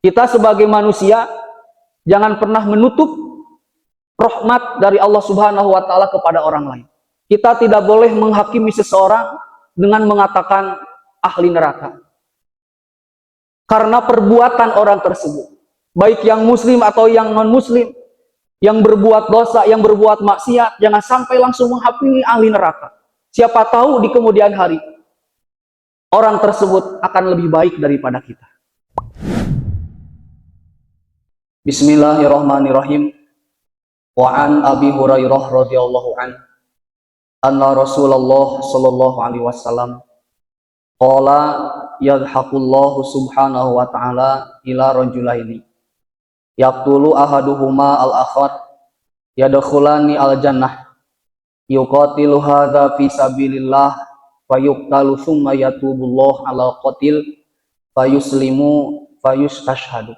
Kita sebagai manusia jangan pernah menutup rahmat dari Allah Subhanahu wa taala kepada orang lain. Kita tidak boleh menghakimi seseorang dengan mengatakan ahli neraka. Karena perbuatan orang tersebut, baik yang muslim atau yang non-muslim, yang berbuat dosa, yang berbuat maksiat, jangan sampai langsung menghakimi ahli neraka. Siapa tahu di kemudian hari orang tersebut akan lebih baik daripada kita. Bismillahirrahmanirrahim. Wa an Abi Hurairah radhiyallahu an anna Rasulullah sallallahu alaihi wasallam qala yadhaqullahu subhanahu wa ta'ala ila rajulaini yaqtulu ahaduhuma al-akhar yadkhulani al-jannah yuqatilu hadza fi sabilillah wa yuqtalu thumma yatubullah ala qatil fayuslimu fayustashhadu.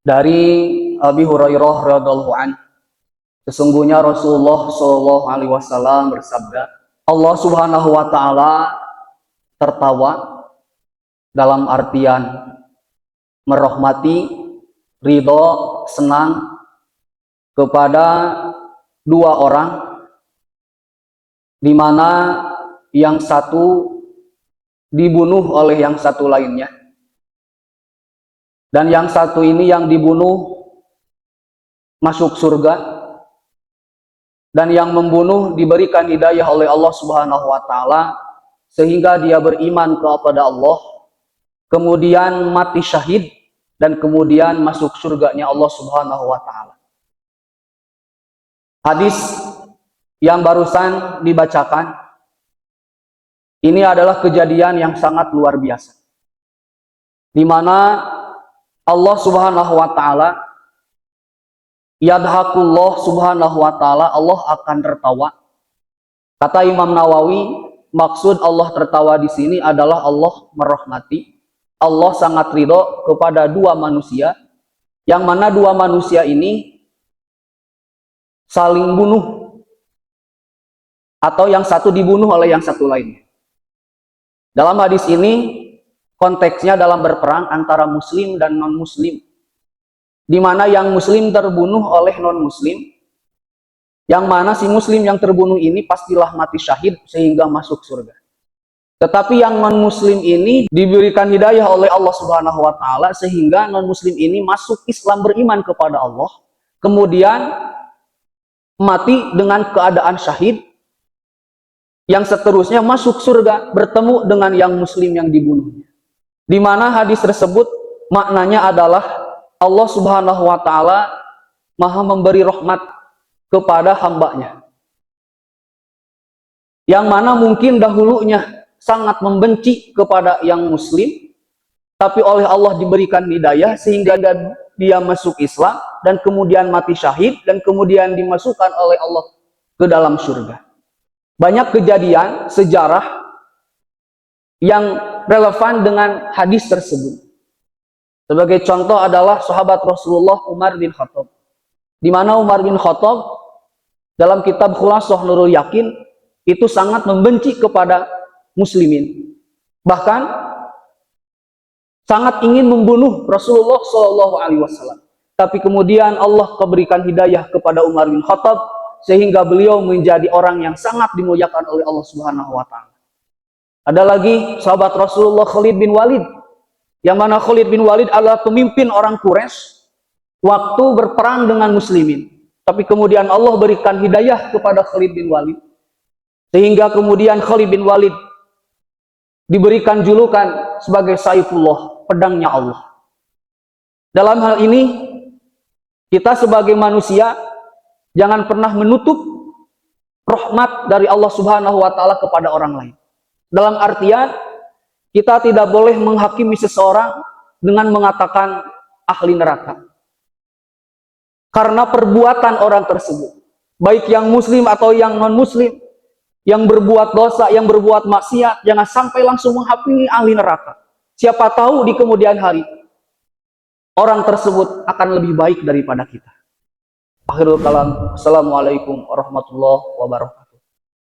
Dari Abi Hurairah radhiyallahu an, sesungguhnya Rasulullah sallallahu alaihi wasallam bersabda, Allah Subhanahu wa taala tertawa dalam artian merahmati, ridho, senang kepada dua orang, di mana yang satu dibunuh oleh yang satu lainnya, dan yang satu ini yang dibunuh masuk surga, dan yang membunuh diberikan hidayah oleh Allah Subhanahu wa taala sehingga dia beriman kepada Allah, kemudian mati syahid, dan kemudian masuk surganya Allah Subhanahu wa taala. Hadis yang barusan dibacakan ini adalah kejadian yang sangat luar biasa, di mana Allah Subhanahu wa taala, yadhaqullah subhanahu wa ta'ala, Allah akan tertawa. Kata Imam Nawawi, maksud Allah tertawa di sini adalah Allah merahmati. Allah sangat ridho kepada dua manusia, yang mana dua manusia ini saling bunuh, atau yang satu dibunuh oleh yang satu lainnya. Dalam hadis ini konteksnya dalam berperang antara muslim dan non-muslim, di mana yang muslim terbunuh oleh non-muslim, yang mana si muslim yang terbunuh ini pastilah mati syahid sehingga masuk surga. Tetapi yang non-muslim ini diberikan hidayah oleh Allah Subhanahu wa taala sehingga non-muslim ini masuk Islam, beriman kepada Allah, kemudian mati dengan keadaan syahid, yang seterusnya masuk surga bertemu dengan yang muslim yang dibunuhnya. Di mana hadis tersebut maknanya adalah Allah Subhanahu wa taala Maha memberi rahmat kepada hambanya, yang mana mungkin dahulunya sangat membenci kepada yang muslim, tapi oleh Allah diberikan hidayah sehingga dia masuk Islam, dan kemudian mati syahid, dan kemudian dimasukkan oleh Allah ke dalam surga. Banyak kejadian sejarah yang relevan dengan hadis tersebut. Sebagai contoh adalah sahabat Rasulullah Umar bin Khattab, di mana Umar bin Khattab dalam kitab Khulasah Nurul Yakin itu sangat membenci kepada muslimin, bahkan sangat ingin membunuh Rasulullah SAW. Tapi kemudian Allah memberikan hidayah kepada Umar bin Khattab sehingga beliau menjadi orang yang sangat dimuliakan oleh Allah Subhanahu wa taala. Ada lagi sahabat Rasulullah Khalid bin Walid, yang mana Khalid bin Walid adalah pemimpin orang Quraisy waktu berperang dengan muslimin. Tapi kemudian Allah berikan hidayah kepada Khalid bin Walid, sehingga kemudian Khalid bin Walid diberikan julukan sebagai Saifullah, pedangnya Allah. Dalam hal ini, kita sebagai manusia jangan pernah menutup rahmat dari Allah Subhanahu wa taala kepada orang lain. Dalam artian, kita tidak boleh menghakimi seseorang dengan mengatakan ahli neraka. Karena perbuatan orang tersebut, baik yang muslim atau yang non-muslim, yang berbuat dosa, yang berbuat maksiat, jangan sampai langsung menghakimi ahli neraka. Siapa tahu di kemudian hari, orang tersebut akan lebih baik daripada kita. Akhirul kalam. Assalamualaikum warahmatullahi wabarakatuh.